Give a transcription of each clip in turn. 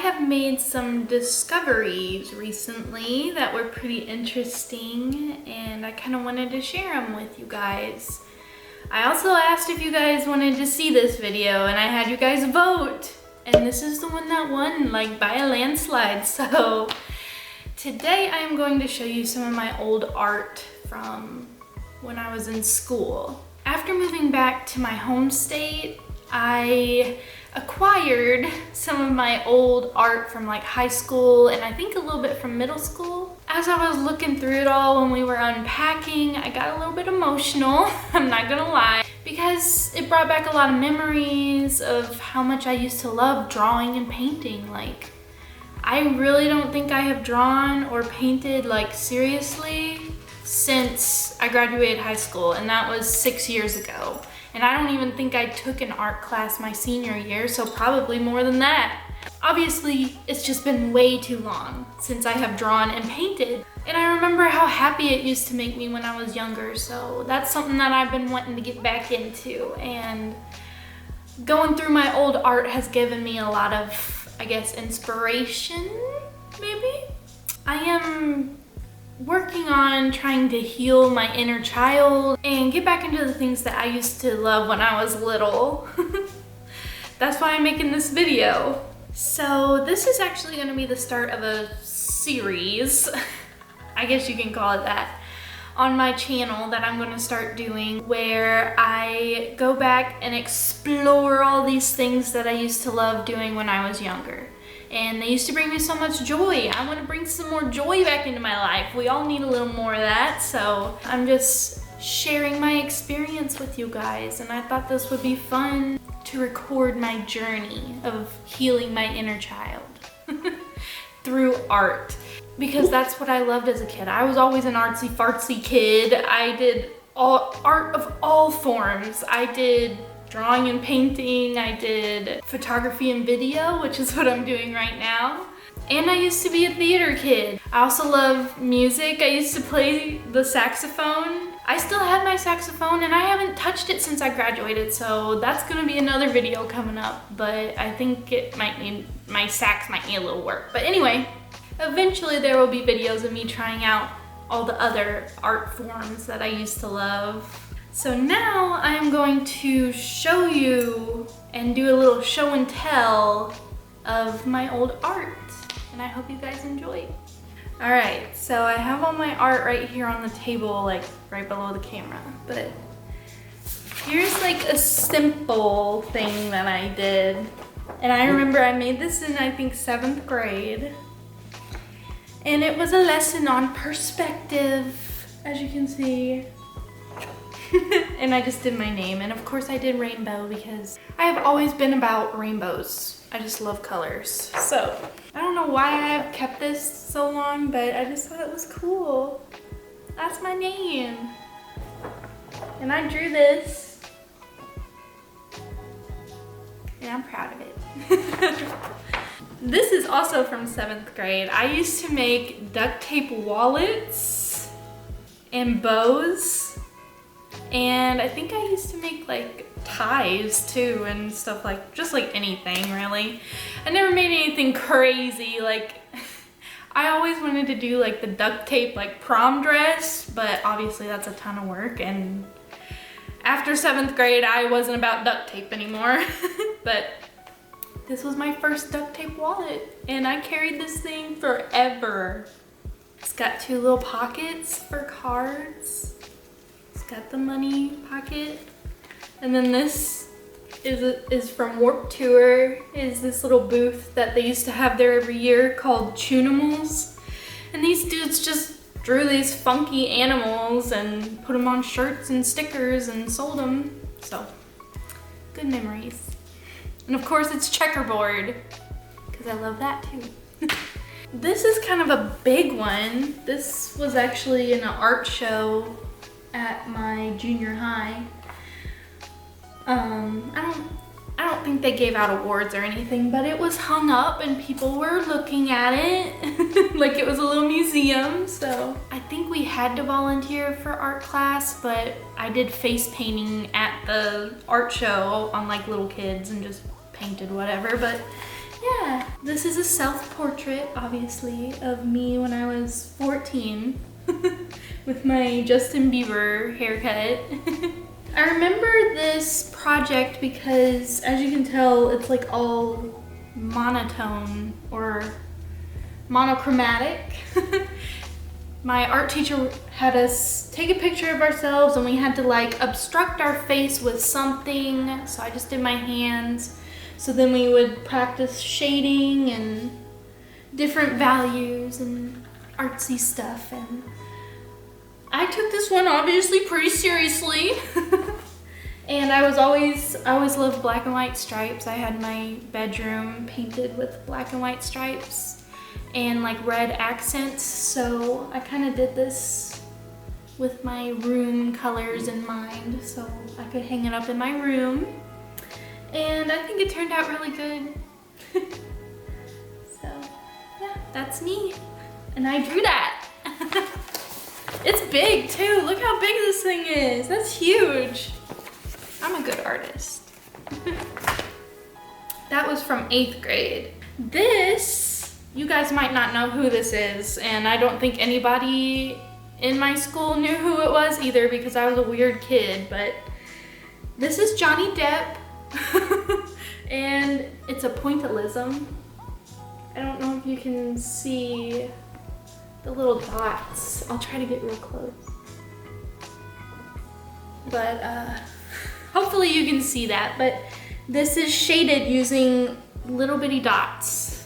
have made some discoveries recently that were pretty interesting, and I kind of wanted to share them with you guys. I also asked if you guys wanted to see this video, and I had you guys vote, and this is the one that won, like, by a landslide. So today I am going to show you some of my old art from when I was in school. After moving back to my home state, I acquired some of my old art from like high school and I think a little bit from middle school. As I was looking through it all when we were unpacking, I got a little bit emotional, I'm not gonna lie, because it brought back a lot of memories of how much I used to love drawing and painting. Like, I really don't think I have drawn or painted like seriously since I graduated high school, and that was 6 years ago. And I don't even think I took an art class my senior year, so probably more than that. Obviously, it's just been way too long since I have drawn and painted. And I remember how happy it used to make me when I was younger, so that's something that I've been wanting to get back into. And going through my old art has given me a lot of, I guess, inspiration, maybe? I am working on trying to heal my inner child and get back into the things that I used to love when I was little. That's why I'm making this video. So this is actually going to be the start of a series, I guess you can call it that, on my channel that I'm going to start doing, where I go back and explore all these things that I used to love doing when I was younger. And they used to bring me so much joy. I want to bring some more joy back into my life. We all need a little more of that. So I'm just sharing my experience with you guys. And I thought this would be fun to record my journey of healing my inner child through art. Because that's what I loved as a kid. I was always an artsy fartsy kid. I did art of all forms. I did drawing and painting, I did photography and video, which is what I'm doing right now. And I used to be a theater kid. I also love music. I used to play the saxophone. I still have my saxophone and I haven't touched it since I graduated, so that's gonna be another video coming up, but I think it might need, my sax might need a little work. But anyway, eventually there will be videos of me trying out all the other art forms that I used to love. So now I am going to show you and do a little show and tell of my old art, and I hope you guys enjoy. All right, so I have all my art right here on the table, like right below the camera, but here's like a simple thing that I did. And I remember I made this in, I think, 7th grade. And it was a lesson on perspective, as you can see. And I just did my name, and of course I did rainbow because I have always been about rainbows. I just love colors. So I don't know why I have kept this so long, but I just thought it was cool. That's my name. And I drew this, and I'm proud of it. This is also from 7th grade. I used to make duct tape wallets and bows. And I think I used to make like ties too and stuff, like just like anything really. I never made anything crazy. Like I always wanted to do like the duct tape like prom dress, but obviously that's a ton of work, and after 7th grade I wasn't about duct tape anymore. But this was my first duct tape wallet and I carried this thing forever. It's got 2 little pockets for cards. Got the money pocket, and then this is from Warped Tour. Is this little booth that they used to have there every year called Tunimals, and these dudes just drew these funky animals and put them on shirts and stickers and sold them. So good memories. And of course it's checkerboard because I love that too. This is kind of a big one. This was actually in an art show at my junior high. I don't think they gave out awards or anything, but it was hung up and people were looking at it like it was a little museum. So I think we had to volunteer for art class, but I did face painting at the art show on like little kids and just painted whatever. But yeah, this is a self-portrait, obviously, of me when I was 14 with my Justin Bieber haircut. I remember this project because, as you can tell, it's like all monotone or monochromatic. My art teacher had us take a picture of ourselves and we had to like obstruct our face with something. So I just did my hands. So then we would practice shading and different values and artsy stuff. And I took this one obviously pretty seriously. And I always loved black and white stripes. I had my bedroom painted with black and white stripes and like red accents. So I kind of did this with my room colors in mind so I could hang it up in my room. And I think it turned out really good. So yeah, that's me. And I drew that. It's big too. Look how big this thing is. That's huge. I'm a good artist. That was from 8th grade. This, you guys might not know who this is, and I don't think anybody in my school knew who it was either because I was a weird kid, but this is Johnny Depp. And it's a pointillism. I don't know if you can see the little dots. I'll try to get real close. But hopefully you can see that. But this is shaded using little bitty dots.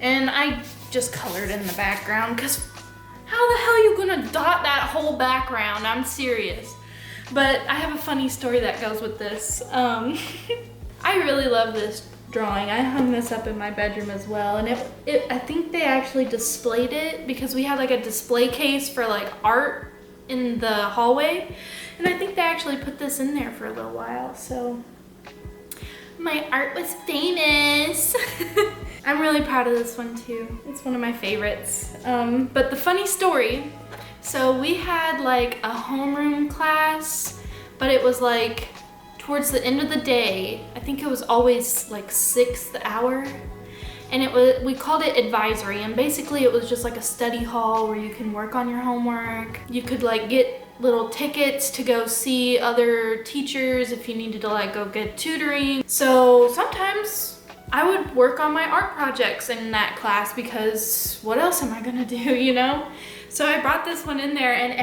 And I just colored in the background because how the hell are you gonna dot that whole background? I'm serious. But I have a funny story that goes with this. I really love this drawing. I hung this up in my bedroom as well, and I think they actually displayed it because we had like a display case for like art in the hallway, and I think they actually put this in there for a little while, so my art was famous. I'm really proud of this one too. It's one of my favorites. But the funny story, so we had like a homeroom class, but it was like towards the end of the day. I think it was always like 6th hour. And we called it advisory, and basically it was just like a study hall where you can work on your homework. You could like get little tickets to go see other teachers if you needed to like go get tutoring. So sometimes I would work on my art projects in that class because what else am I gonna do, you know? So I brought this one in there, and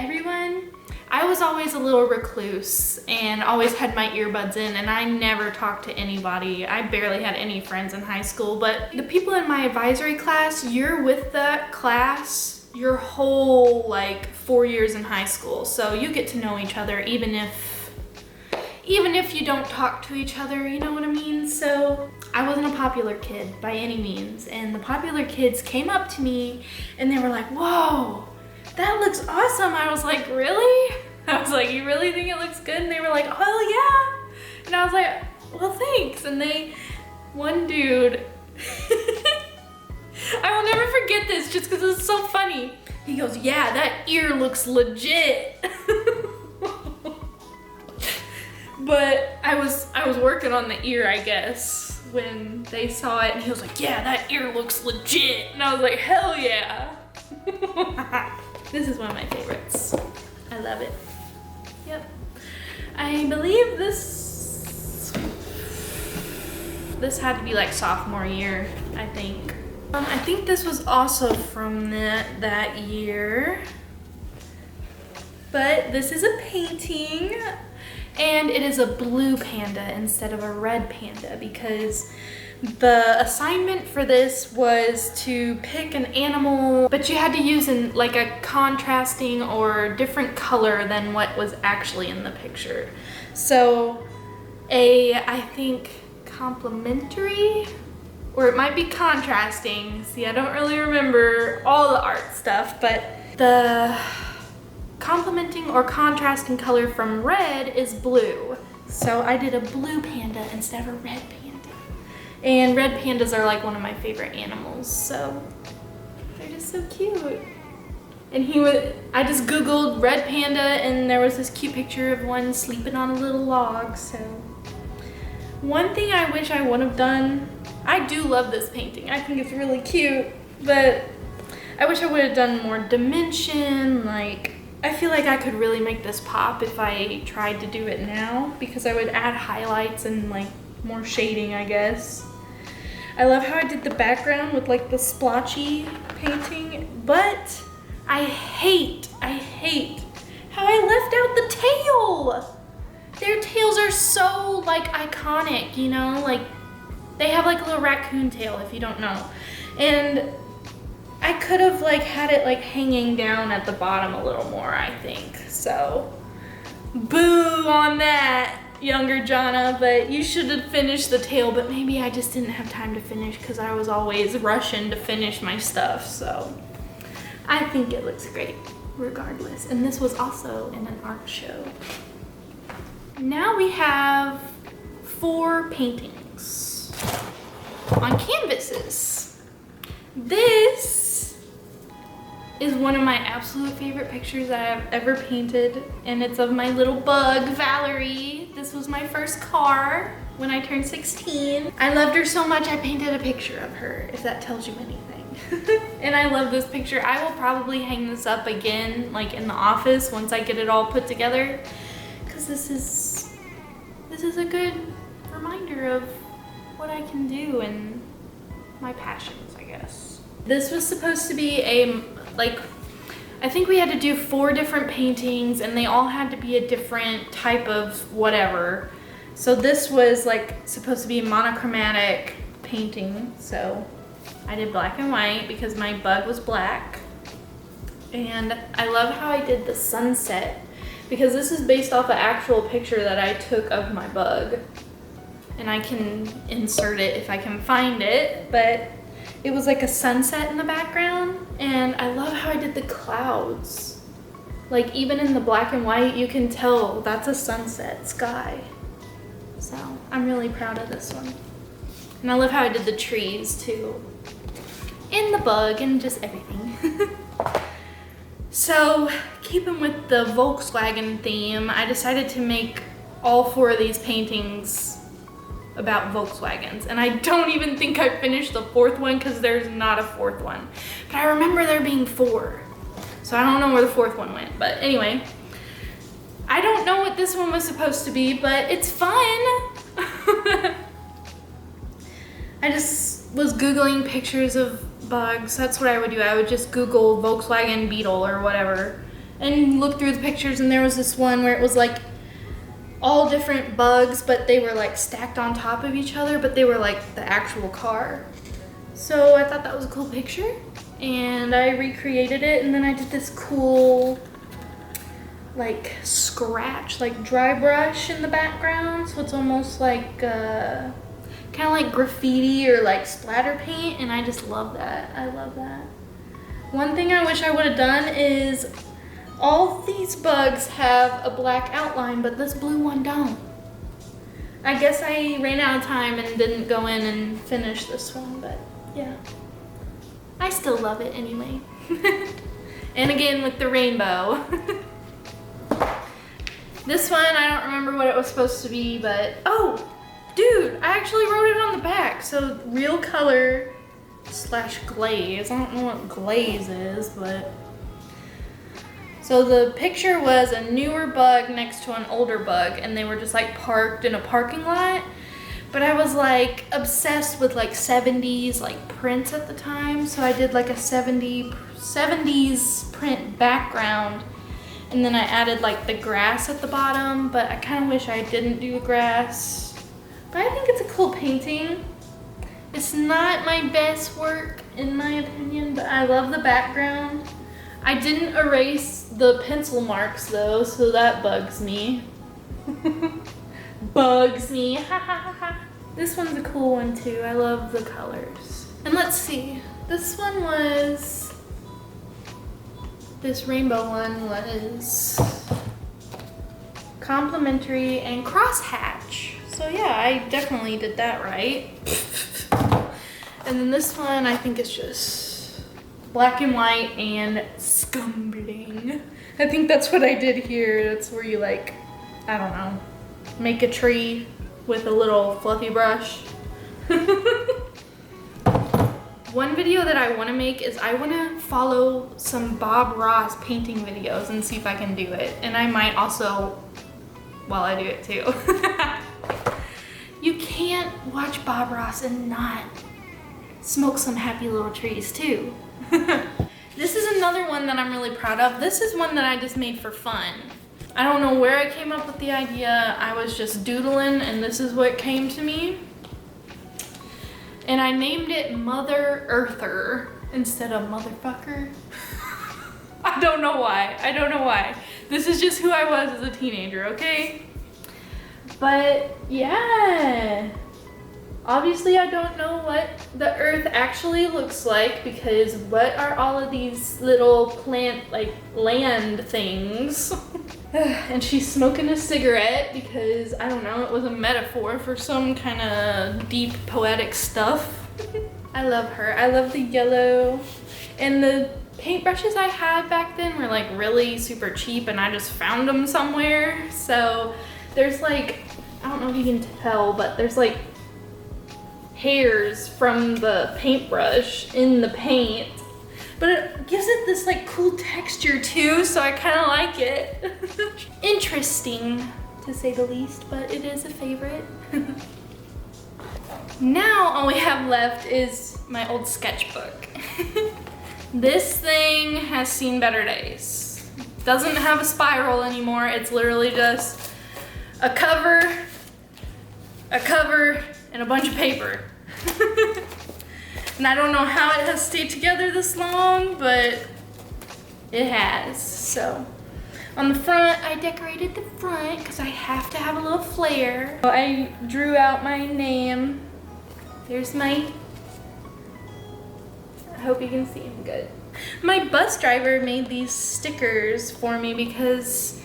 I was always a little recluse and always had my earbuds in, and I never talked to anybody. I barely had any friends in high school, but the people in my advisory class, you're with that class your whole like 4 years in high school. So you get to know each other even if you don't talk to each other, you know what I mean? So I wasn't a popular kid by any means, and the popular kids came up to me and they were like, whoa, that looks awesome. I was like, really? I was like, you really think it looks good? And they were like, oh yeah. And I was like, well, thanks. And one dude, I will never forget this just because it's so funny. He goes, yeah, that ear looks legit. But I was working on the ear, I guess, when they saw it, and he was like, yeah, that ear looks legit. And I was like, hell yeah. This is one of my favorites. I love it. Yep. I believe this had to be like sophomore year, I think. I think this was also from that year. But this is a painting, and it is a blue panda instead of a red panda because the assignment for this was to pick an animal, but you had to use like a contrasting or different color than what was actually in the picture. So I think complementary, or it might be contrasting. See, I don't really remember all the art stuff, but the complementing or contrasting color from red is blue. So I did a blue panda instead of a red panda. And red pandas are like one of my favorite animals, so they're just so cute. And I just Googled red panda, and there was this cute picture of one sleeping on a little log, so. One thing I wish I would have done I do love this painting. I think it's really cute, but I wish I would have done more dimension. Like, I feel like I could really make this pop if I tried to do it now, because I would add highlights and like more shading, I guess. I love how I did the background with like the splotchy painting, but I hate how I left out the tail. Their tails are so like iconic, you know, like they have like a little raccoon tail if you don't know. And I could have like had it like hanging down at the bottom a little more, I think. So boo on that, younger Jonna, but you should have finished the tail, but maybe I just didn't have time to finish because I was always rushing to finish my stuff. So I think it looks great regardless. And this was also in an art show. Now we have 4 paintings on canvases. This is one of my absolute favorite pictures I have ever painted, and it's of my little bug, Valerie. This was my first car when I turned 16. I loved her so much I painted a picture of her, if that tells you anything. And I love this picture. I will probably hang this up again, like in the office once I get it all put together, because this is a good reminder of what I can do and my passions, I guess. This was supposed to be I think we had to do 4 different paintings and they all had to be a different type of whatever. So this was like supposed to be a monochromatic painting. So I did black and white because my bug was black. And I love how I did the sunset because this is based off an actual picture that I took of my bug. And I can insert it if I can find it, but it was like a sunset in the background, and I love how I did the clouds. Like even in the black and white, you can tell that's a sunset sky. So I'm really proud of this one. And I love how I did the trees too. And the bug and just everything. So keeping with the Volkswagen theme, I decided to make all 4 of these paintings about Volkswagens, and I don't even think I finished the 4th one because there's not a 4th one, but I remember there being 4, so I don't know where the 4th one went. But anyway, I don't know what this one was supposed to be, but it's fun. I just was googling pictures of bugs. That's what I would do. I would just Google Volkswagen Beetle or whatever and look through the pictures, and there was this one where it was like all different bugs, but they were like stacked on top of each other, but they were like the actual car. So I thought that was a cool picture, and I recreated it, and then I did this cool like scratch, like dry brush in the background, so it's almost like kind of like graffiti or like splatter paint, and I just love that. I love that. One thing I wish I would have done is all these bugs have a black outline, but this blue one don't. I guess I ran out of time and didn't go in and finish this one, but yeah. I still love it anyway. And again with the rainbow. This one, I don't remember what it was supposed to be, but oh, dude, I actually wrote it on the back. So real color / glaze. I don't know what glaze is, but so the picture was a newer bug next to an older bug, and they were just like parked in a parking lot. But I was like obsessed with like 70s like prints at the time, so I did like a 70s print background, and then I added like the grass at the bottom, but I kind of wish I didn't do the grass. But I think it's a cool painting. It's not my best work in my opinion, but I love the background. I didn't erase the pencil marks though, so that bugs me. Bugs me, ha ha ha ha. This one's a cool one too, I love the colors. And let's see, this rainbow one was complimentary and crosshatch. So yeah, I definitely did that right. And then this one, I think it's just black and white and scumbling. I think that's what I did here. That's where you like, I don't know, make a tree with a little fluffy brush. One video that I want to make is I want to follow some Bob Ross painting videos and see if I can do it. And I might also, while I do it too. You can't watch Bob Ross and not smoke some happy little trees too. This is another one that I'm really proud of. This is one that I just made for fun. I don't know where I came up with the idea. I was just doodling and this is what came to me. And I named it Mother Earther instead of Motherfucker. I don't know why. I don't know why. This is just who I was as a teenager, okay? But yeah. Obviously I don't know what the earth actually looks like because what are all of these little plant, like land things? And she's smoking a cigarette because, I don't know, it was a metaphor for some kind of deep poetic stuff. I love her. I love the yellow. And the paintbrushes I had back then were like really super cheap and I just found them somewhere. So there's like, I don't know if you can tell, but there's like hairs from the paintbrush in the paint. But it gives it this like cool texture too, so I kind of like it. Interesting, to say the least, but it is a favorite. Now all we have left is my old sketchbook. This thing has seen better days. Doesn't have a spiral anymore. It's literally just a cover, and a bunch of paper. And I don't know how it has stayed together this long, but it has. So on the front, I decorated the front because I have to have a little flair. I drew out my name. There's my, I hope you can see him good. My bus driver made these stickers for me because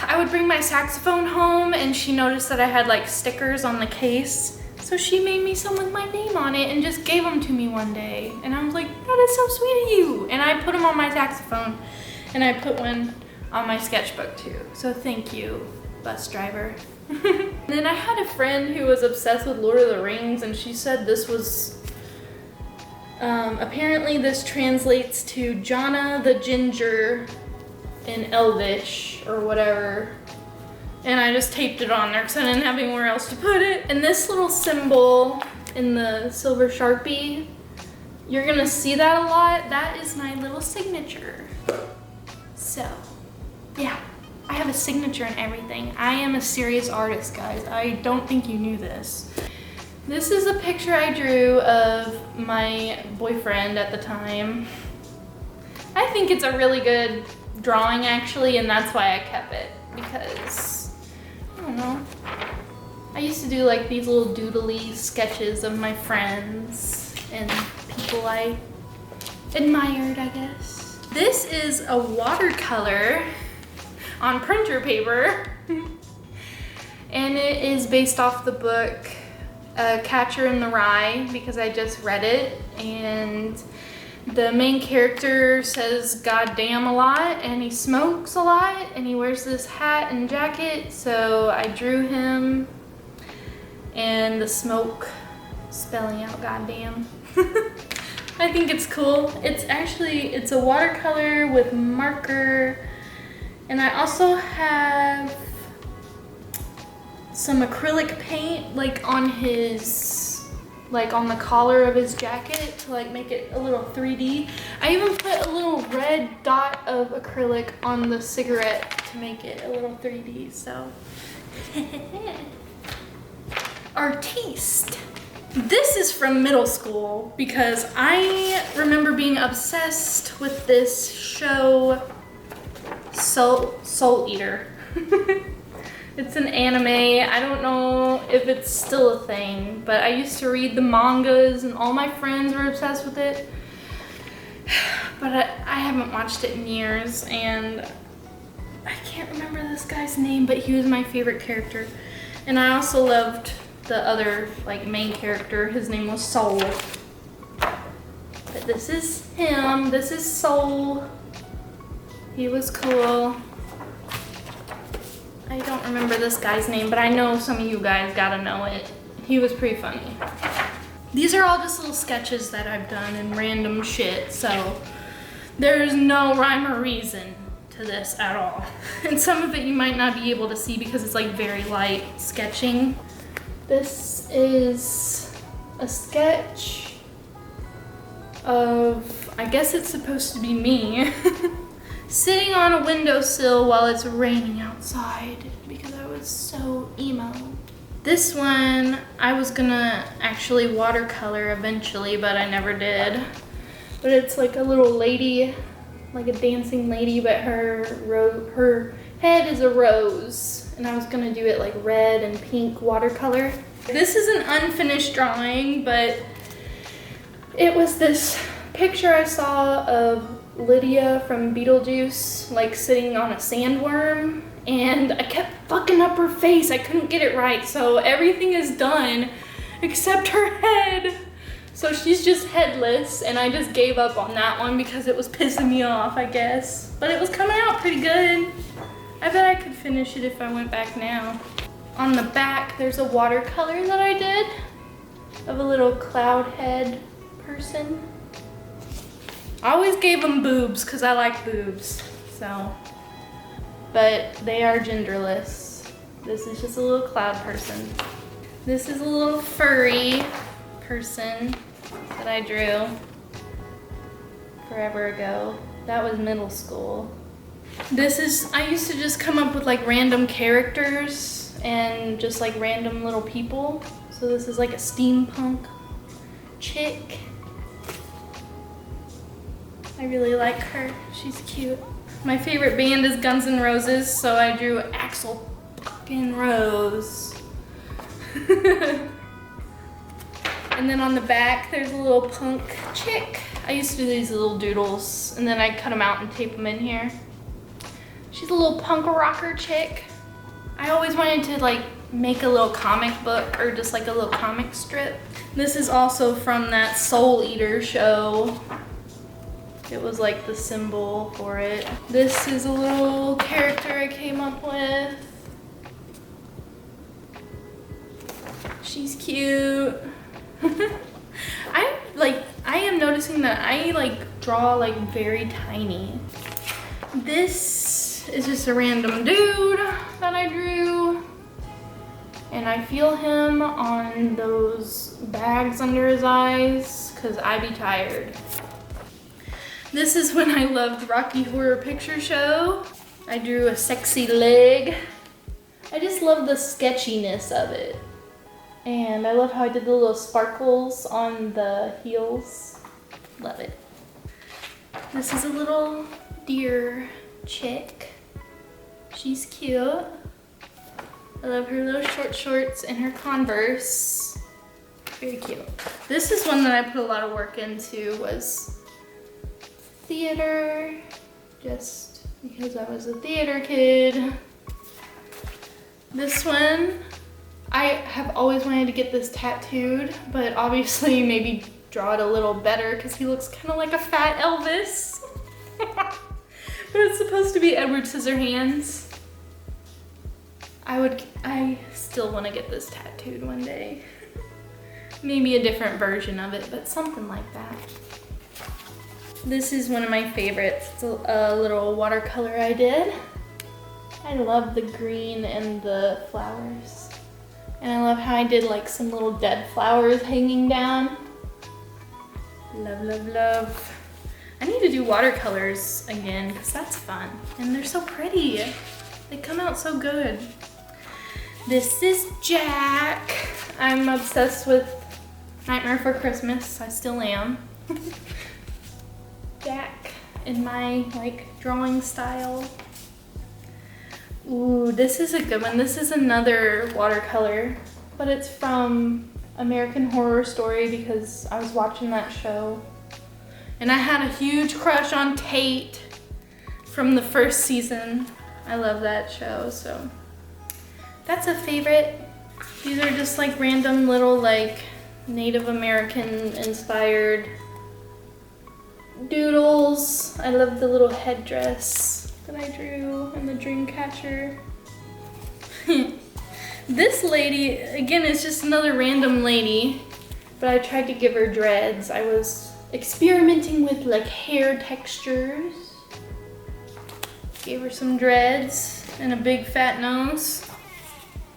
I would bring my saxophone home and she noticed that I had like stickers on the case. So she made me some with my name on it and just gave them to me one day. And I was like, that is so sweet of you. And I put them on my saxophone and I put one on my sketchbook too. So thank you, bus driver. And then I had a friend who was obsessed with Lord of the Rings and she said this was, apparently this translates to Jonna the Ginger in Elvish or whatever. And I just taped it on there because I didn't have anywhere else to put it. And this little symbol in the silver Sharpie, you're gonna see that a lot. That is my little signature. So, yeah, I have a signature and everything. I am a serious artist, guys. I don't think you knew this. This is a picture I drew of my boyfriend at the time. I think it's a really good drawing actually, and that's why I kept it because I don't know. I used to do like these little doodly sketches of my friends and people I admired, I guess. This is a watercolor on printer paper. And it is based off the book Catcher in the Rye because I just read it, and the main character says goddamn a lot and he smokes a lot and he wears this hat and jacket, so I drew him and the smoke spelling out goddamn. I think it's cool. It's a watercolor with marker, and I also have some acrylic paint like on the collar of his jacket to like make it a little 3D. I even put a little red dot of acrylic on the cigarette to make it a little 3D, so. Artiste. This is from middle school because I remember being obsessed with this show, Soul Eater. It's an anime. I don't know if it's still a thing, but I used to read the mangas and all my friends were obsessed with it. But I haven't watched it in years, and I can't remember this guy's name, but he was my favorite character. And I also loved the other like main character. His name was Soul. But this is him. This is Soul. He was cool. I don't remember this guy's name, but I know some of you guys gotta know it. He was pretty funny. These are all just little sketches that I've done and random shit, so there's no rhyme or reason to this at all. And some of it you might not be able to see because it's like very light sketching. This is a sketch of, I guess it's supposed to be me, sitting on a windowsill while it's raining outside because I was so emo. This one, I was gonna actually watercolor eventually, but I never did. But it's like a little lady, like a dancing lady, but her head is a rose. And I was gonna do it like red and pink watercolor. This is an unfinished drawing, but it was this picture I saw of Lydia from Beetlejuice, like sitting on a sandworm. And I kept fucking up her face. I couldn't get it right. So everything is done except her head. So she's just headless, and I just gave up on that one because it was pissing me off, I guess. But it was coming out pretty good. I bet I could finish it if I went back now. On the back, there's a watercolor that I did of a little cloud head person. I always gave them boobs because I like boobs, so. But they are genderless. This is just a little cloud person. This is a little furry person that I drew forever ago. That was middle school. This is, I used to just come up with like random characters and just like random little people. So this is like a steampunk chick. I really like her, she's cute. My favorite band is Guns N' Roses, so I drew Axl fucking Rose. And then on the back, there's a little punk chick. I used to do these little doodles, and then I cut them out and tape them in here. She's a little punk rocker chick. I always wanted to like make a little comic book or just like a little comic strip. This is also from that Soul Eater show. It was like the symbol for it. This is a little character I came up with. She's cute. I am noticing that I like draw like very tiny. This is just a random dude that I drew. And I feel him on those bags under his eyes because I be tired. This is when I loved Rocky Horror Picture Show. I drew a sexy leg. I just love the sketchiness of it. And I love how I did the little sparkles on the heels. Love it. This is a little deer chick. She's cute. I love her little short shorts and her Converse. Very cute. This is one that I put a lot of work into, was theater, just because I was a theater kid. This one, I have always wanted to get this tattooed, but obviously maybe draw it a little better because he looks kind of like a fat Elvis. But it's supposed to be Edward Scissorhands. I still want to get this tattooed one day. Maybe a different version of it, but something like that. This is one of my favorites. It's a little watercolor I did. I love the green and the flowers. And I love how I did like some little dead flowers hanging down. Love, love, love. I need to do watercolors again because that's fun. And they're so pretty. They come out so good. This is Jack. I'm obsessed with Nightmare Before Christmas. I still am. Jack in my like drawing style. Ooh, this is a good one. This is another watercolor, but it's from American Horror Story because I was watching that show. And I had a huge crush on Tate from the first season. I love that show, so that's a favorite. These are just like random little like Native American inspired doodles. I love the little headdress that I drew and the dream catcher. This lady, again, is just another random lady, but I tried to give her dreads. I was experimenting with like hair textures. Gave her some dreads and a big fat nose.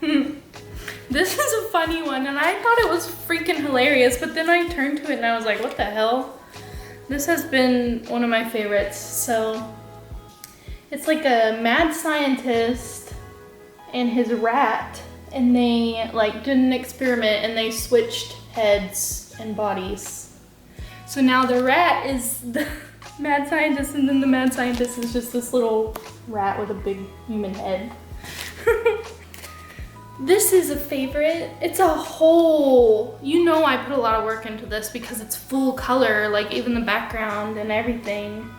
This is a funny one, and I thought it was freaking hilarious, but then I turned to it and I was like, what the hell? This has been one of my favorites. So it's like a mad scientist and his rat, and they like did an experiment and they switched heads and bodies. So now the rat is the mad scientist, and then the mad scientist is just this little rat with a big human head. This is a favorite. It's a whole, you know, I put a lot of work into this because it's full color, like even the background and everything.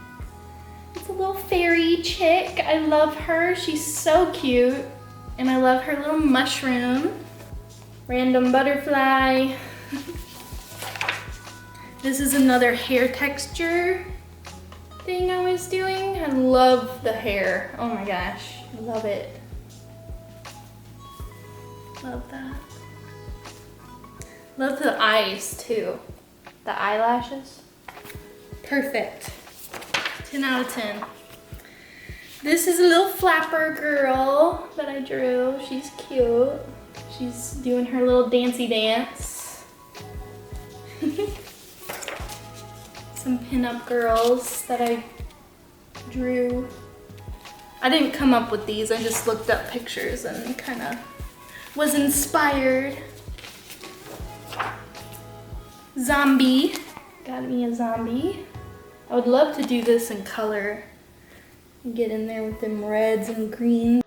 It's a little fairy chick. I love her. She's so cute. And I love her little mushroom. Random butterfly. This is another hair texture thing I was doing. I love the hair. Oh my gosh, I love it. Love that. Love the eyes too. The eyelashes. Perfect. 10 out of 10. This is a little flapper girl that I drew. She's cute. She's doing her little dancey dance. Some pinup girls that I drew. I didn't come up with these. I just looked up pictures and kind of was inspired. Zombie. Got me a zombie. I would love to do this in color. Get in there with them reds and greens.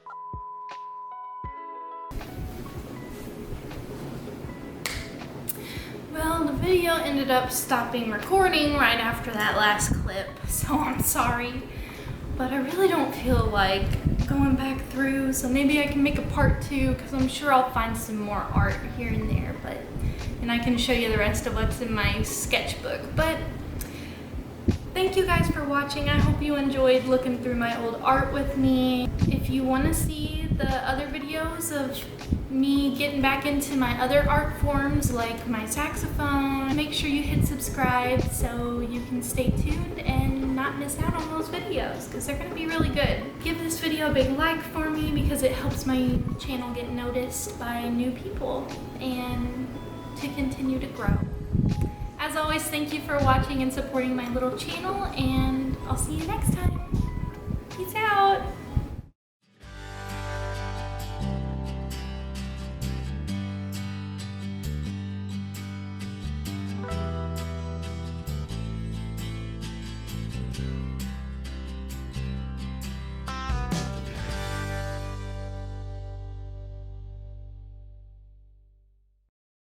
Well, the video ended up stopping recording right after that last clip, so I'm sorry. But I really don't feel like going back through, so maybe I can make a part 2, because I'm sure I'll find some more art here and there, and I can show you the rest of what's in my sketchbook. But thank you guys for watching. I hope you enjoyed looking through my old art with me. If you want to see the other videos of me getting back into my other art forms like my saxophone, make sure you hit subscribe so you can stay tuned and not miss out on those videos, because they're going to be really good. Give this video a big like for me because it helps my channel get noticed by new people and to continue to grow. As always, thank you for watching and supporting my little channel, and I'll see you next time.